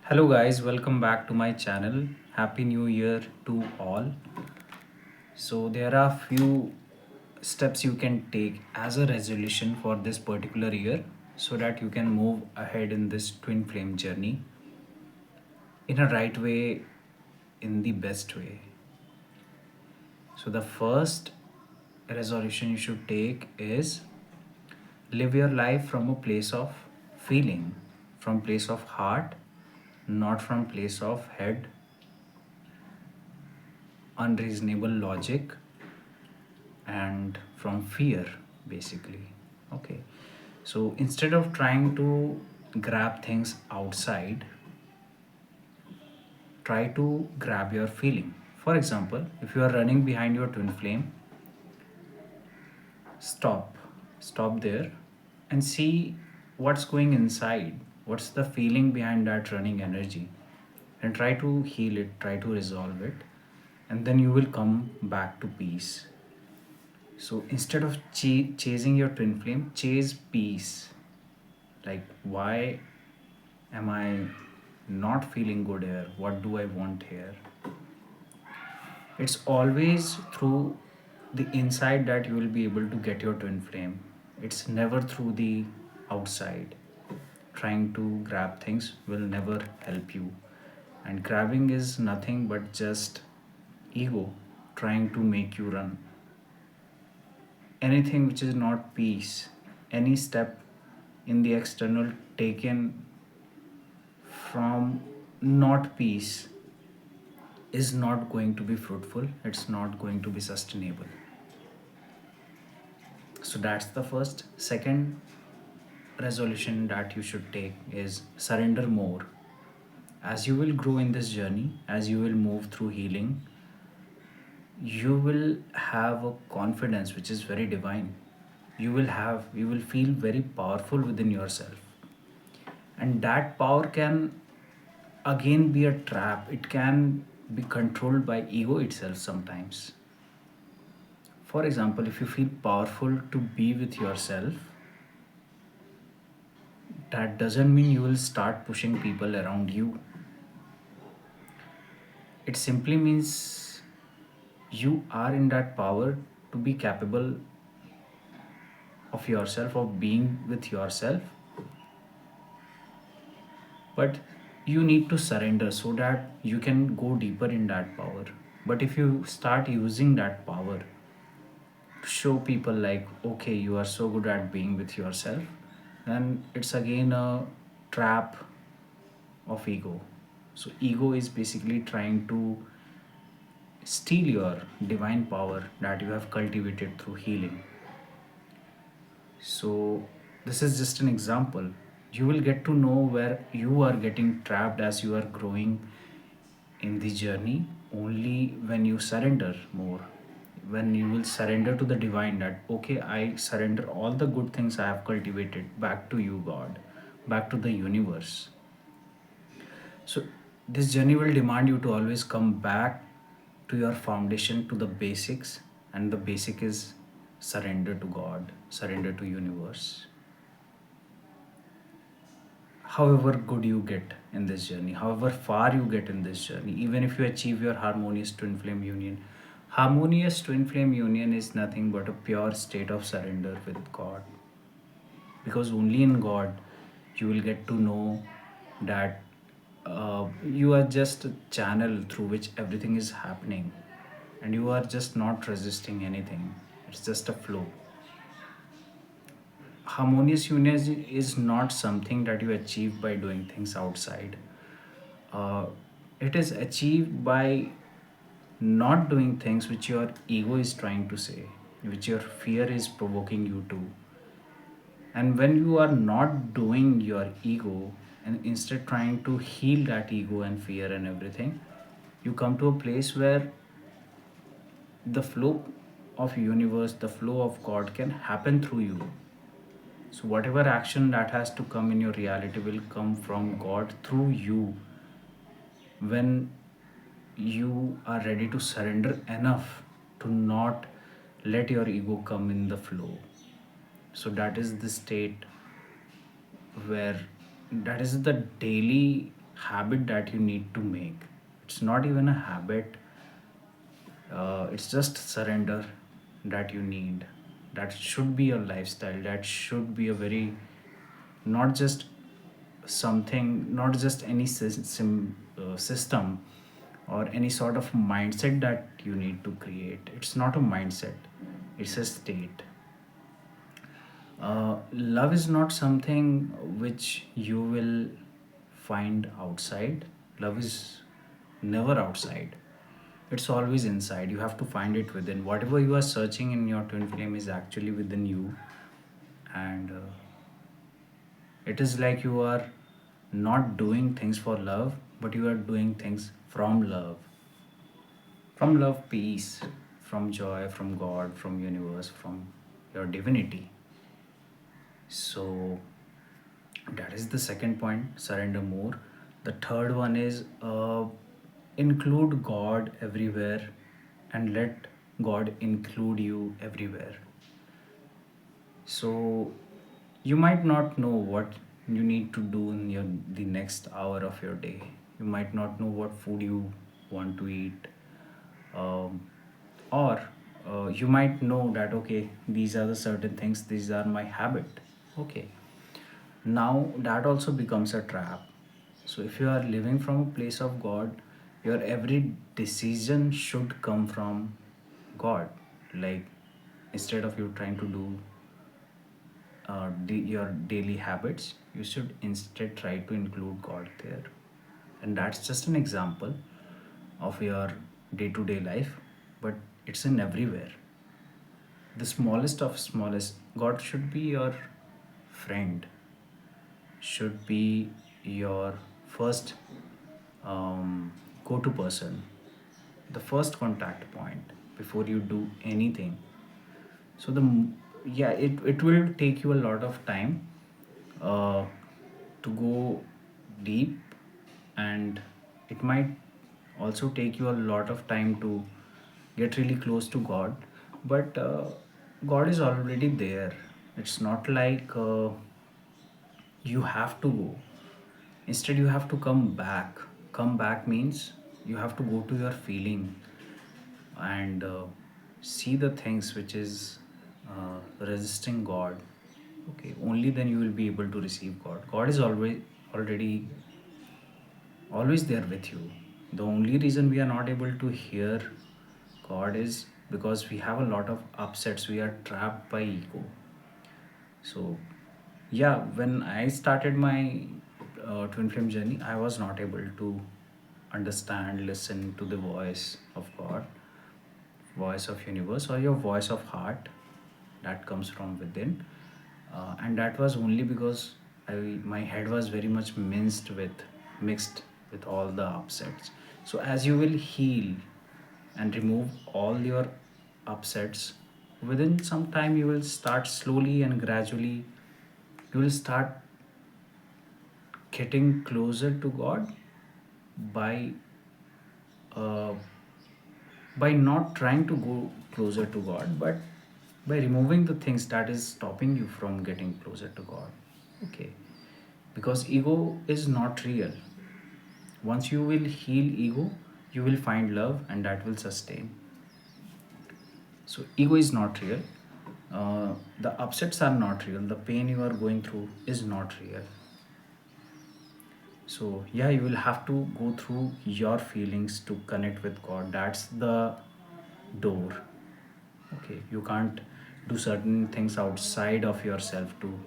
Hello, guys, welcome back to my channel. Happy New Year to all. So, there are few steps you can take as a resolution for this particular year so that you can move ahead in this twin flame journey in a right way, in the best way. So, the first resolution you should take is live your life from a place of feeling, from place of heart, not from place of head, unreasonable logic, and from fear, basically. Okay, so instead of trying to grab things outside, try to grab your feeling. For example, if you are running behind your twin flame, stop there and see what's going inside, what's the feeling behind that running energy, and try to heal it, try to resolve it, and then you will come back to peace. So instead of chasing your twin flame, chase peace. Like, why am I not feeling good here? What do I want here? It's always through the inside that you will be able to get your twin flame. It's never through the outside. Trying to grab things will never help you. And grabbing is nothing but just ego trying to make you run. Anything which is not peace, any step in the external taken from not peace is not going to be fruitful, it's not going to be sustainable. So that's the first. Second resolution that you should take is surrender more. As you will grow in this journey, as you will move through healing, you will have a confidence which is very divine. You will feel very powerful within yourself, and that power can again be a trap. It can be controlled by ego itself sometimes. For example, if you feel powerful to be with yourself, that doesn't mean you will start pushing people around you. It simply means you are in that power to be capable of yourself, of being with yourself, but you need to surrender so that you can go deeper in that power. But if you start using that power to show people, like, okay, you are so good at being with yourself, then it's again a trap of ego. So ego is basically trying to steal your divine power that you have cultivated through healing. So this is just an example. You will get to know where you are getting trapped as you are growing in the journey only when you surrender more. When you will surrender to the divine, that okay, I surrender all the good things I have cultivated back to you, God, back to the universe. So this journey will demand you to always come back to your foundation, to the basics, and the basic is surrender to God, surrender to universe. However good you get in this journey, however far you get in this journey, even if you achieve your harmonious twin flame union, harmonious twin flame union is nothing but a pure state of surrender with God. Because only in God you will get to know that you are just a channel through which everything is happening, and you are just not resisting anything, it's just a flow. Harmonious union is not something that you achieve by doing things outside. uh, it is achieved by not doing things which your ego is trying to say, which your fear is provoking you to. And when you are not doing your ego and instead trying to heal that ego and fear and everything, you come to a place where the flow of universe, the flow of God can happen through you. So whatever action that has to come in your reality will come from God through you when you are ready to surrender enough to not let your ego come in the flow. So that is the state where, that is the daily habit that you need to make. It's not even a habit, it's just surrender that you need. That should be your lifestyle. That should be a very, not just something, not just any system or any sort of mindset that you need to create. It's not a mindset, it's a state. Love is not something which you will find outside. Love is never outside. It's always inside. You have to find it within. Whatever you are searching in your twin flame is actually within you, and it is like you are not doing things for love, but you are doing things from love, peace, from joy, from God, from universe, from your divinity. So that is the second point, surrender more. The third one is include God everywhere and let God include you everywhere. So you might not know what you need to do in the next hour of your day. You might not know what food you want to eat, um, or you might know that okay, these are the certain things, these are my habit. Okay, now that also becomes a trap. So if you are living from a place of God, your every decision should come from God. Like, instead of you trying to do your daily habits, you should instead try to include God there. And that's just an example of your day to day life, but it's in everywhere. The smallest of smallest, God should be your friend, should be your first go to person, the first contact point before you do anything. So yeah, it will take you a lot of time uh, to go deep, and it might also take you a lot of time to get really close to God. But God is already there. It's not like you have to go. Instead, you have to come back. Come back means you have to go to your feeling and see the things which is resisting God. Okay, only then you will be able to receive God. God is always there with you. The only reason we are not able to hear God is because we have a lot of upsets. We are trapped by ego. So, yeah, when I started my twin flame journey, I was not able to understand, listen to the voice of God, voice of universe, or your voice of heart that comes from within. And that was only because my head was very much mixed with all the upsets. So as you will heal and remove all your upsets, within some time you will start slowly and gradually, you will start getting closer to God by uh, not trying to go closer to God, but by removing the things that is stopping you from getting closer to God. Okay, because ego is not real. Once you will heal ego, you will find love, and that will sustain. So ego is not real. The upsets are not real. The pain you are going through is not real. So yeah, you will have to go through your feelings to connect with God. That's the door. Okay, you can't do certain things outside of yourself to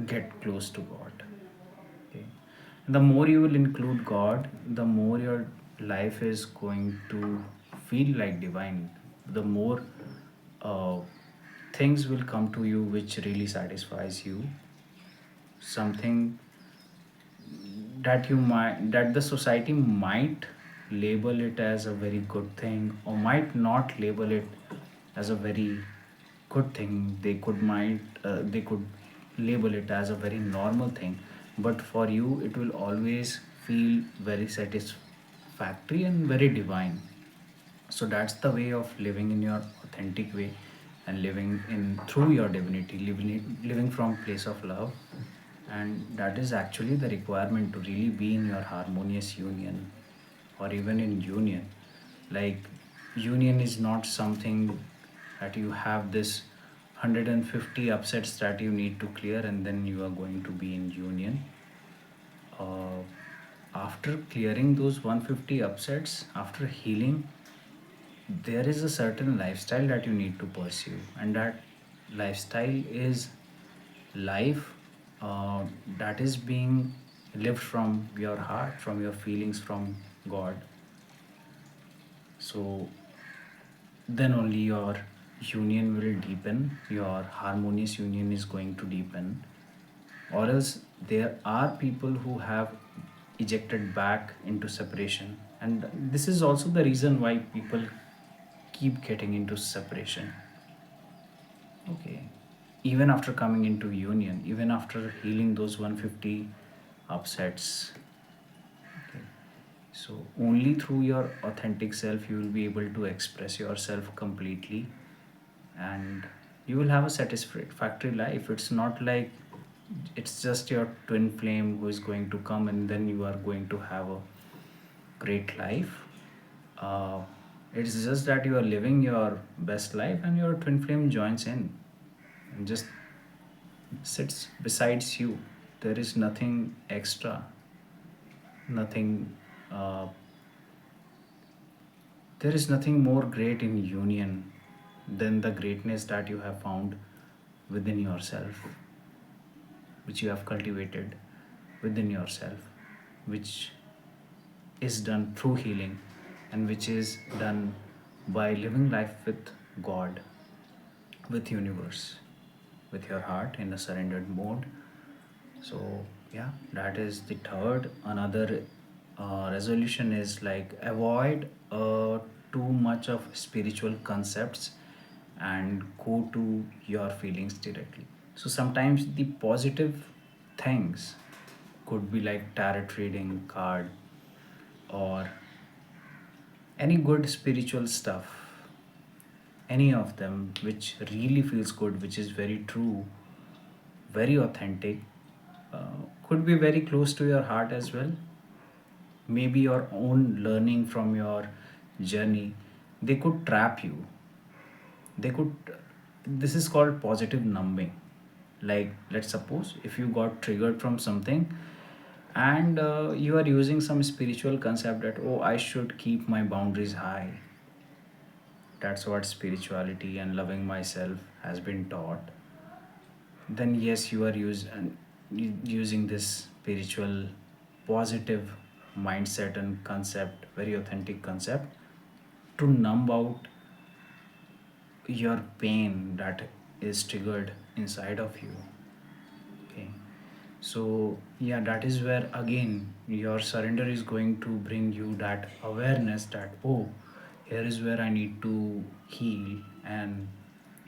get close to God. Okay, the more you will include God, the more your life is going to feel like divine. The more uh, things will come to you which really satisfies you. Something that the society might label it as a very good thing, or might not label it as a very good thing. They could label it as a very normal thing, but for you it will always feel very satisfactory and very divine. So that's the way of living in your authentic way, and living in through your divinity, living from place of love. And that is actually the requirement to really be in your harmonious union, or even in union. Like, union is not something that you have this 150 upsets that you need to clear and then you are going to be in union. uh, After clearing those 150 upsets, after healing, there is a certain lifestyle that you need to pursue, and that lifestyle is life uh, that is being lived from your heart, from your feelings, from God. So then only your union will deepen, your harmonious union is going to deepen. Or else there are people who have ejected back into separation, and this is also the reason why people keep getting into separation. Okay, even after coming into union, even after healing those 150 upsets. Okay, so only through your authentic self you will be able to express yourself completely, and you will have a satisfactory life. It's not like it's just your twin flame who is going to come and then you are going to have a great life. uh, it's just that you are living your best life and your twin flame joins in and just sits besides you. There is nothing extra, nothing, uh, there is nothing more great in union than the greatness that you have found within yourself, which you have cultivated within yourself, which is done through healing, and which is done by living life with God, with universe, with your heart in a surrendered mode. So yeah, that is the third. Another resolution is like avoid too much of spiritual concepts and go to your feelings directly. So sometimes the positive things could be like tarot reading, card, or any good spiritual stuff, any of them which really feels good, which is very true, very authentic, could be very close to your heart as well. Maybe your own learning from your journey, they could trap you. They could, this is called positive numbing. Like, let's suppose if you got triggered from something, and you are using some spiritual concept that, oh, I should keep my boundaries high. That's what spirituality and loving myself has been taught. Then yes, you are using this spiritual positive mindset and concept, very authentic concept, to numb out your pain that is triggered inside of you. Okay, so yeah, that is where again your surrender is going to bring you that awareness that, oh, here is where I need to heal. And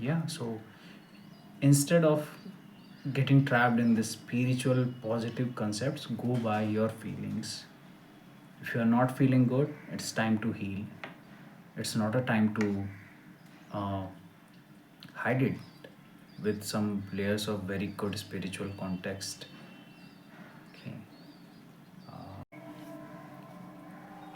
yeah, so instead of getting trapped in this spiritual positive concepts, go by your feelings. If you are not feeling good, it's time to heal. It's not a time to uh, hide it with some layers of very good spiritual context. Okay.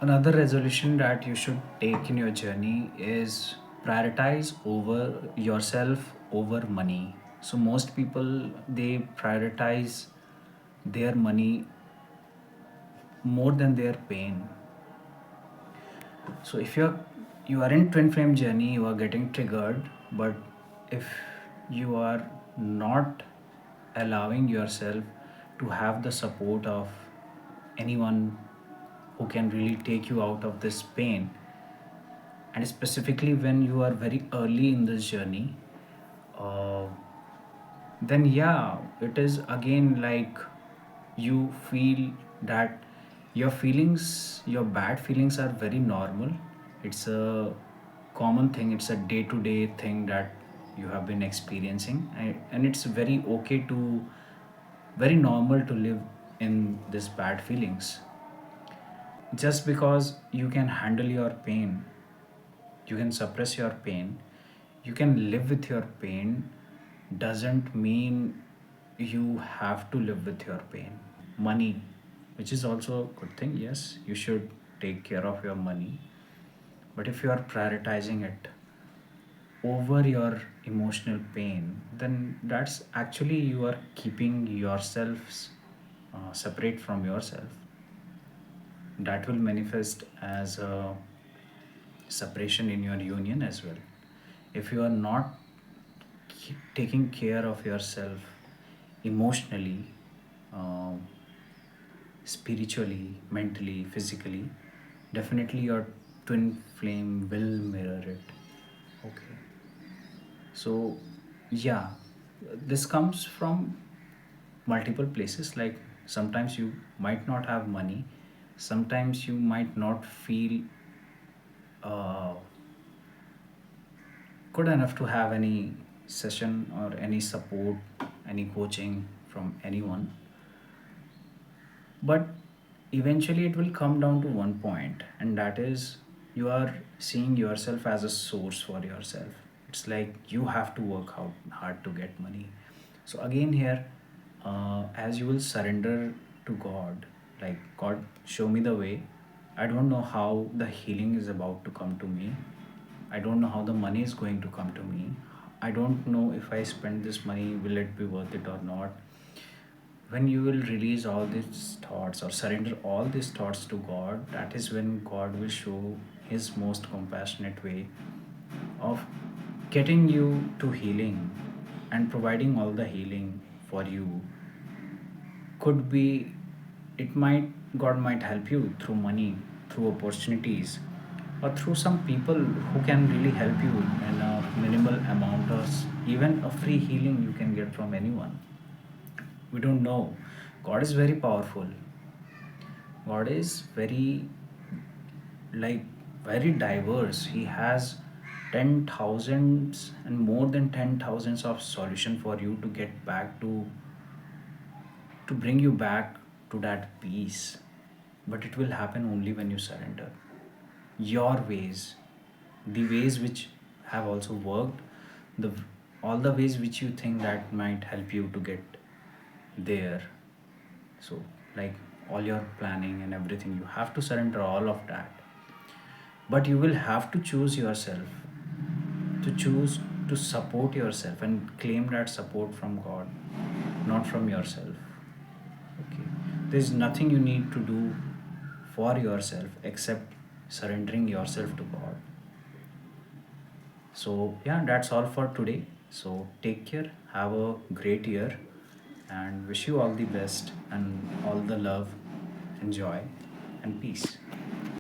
Another resolution that you should take in your journey is prioritize over yourself over money. So most people, they prioritize their money more than their pain. So if you are in twin flame journey, you are getting triggered, but if you are not allowing yourself to have the support of anyone who can really take you out of this pain, and specifically when you are very early in this journey, uh, then yeah, it is again like you feel that your feelings, your bad feelings are very normal. It's a common thing, it's a day to day thing that you have been experiencing, and it's very okay to, very normal to live in this bad feelings. Just because you can handle your pain, you can suppress your pain, you can live with your pain, doesn't mean you have to live with your pain. Money, which is also a good thing, yes, you should take care of your money. But if you are prioritizing it over your emotional pain, then that's actually you are keeping yourselves separate from yourself. That will manifest as a separation in your union as well. If you are not taking care of yourself emotionally, um, spiritually, mentally, physically, definitely your twin flame will mirror it. Okay. So, yeah, this comes from multiple places. Like sometimes you might not have money, sometimes you might not feel uh, good enough to have any session or any support, any coaching from anyone. But eventually it will come down to one point, and that is you are seeing yourself as a source for yourself. It's like you have to work out hard to get money. So again here, as you will surrender to God, like, God, show me the way. I don't know how the healing is about to come to me. I don't know how the money is going to come to me. I don't know if I spend this money, will it be worth it or not. When you will release all these thoughts or surrender all these thoughts to God, that is when God will show His most compassionate way of getting you to healing and providing all the healing for you. Could be, it might, God might help you through money, through opportunities, or through some people who can really help you in a minimal amount, or even a free healing you can get from anyone. We don't know. God is very powerful. God is very, like, very diverse. He has 10,000s and more than 10,000s of solution for you to get back to bring you back to that peace. But it will happen only when you surrender your ways, the ways which have also worked, the all the ways which you think that might help you to get there. So, like, all your planning and everything, you have to surrender all of that. But you will have to choose yourself, to choose to support yourself and claim that support from God, not from yourself. Okay. There's nothing you need to do for yourself except surrendering yourself to God. So, yeah, that's all for today. So, take care, have a great year, and wish you all the best and all the love and joy and peace.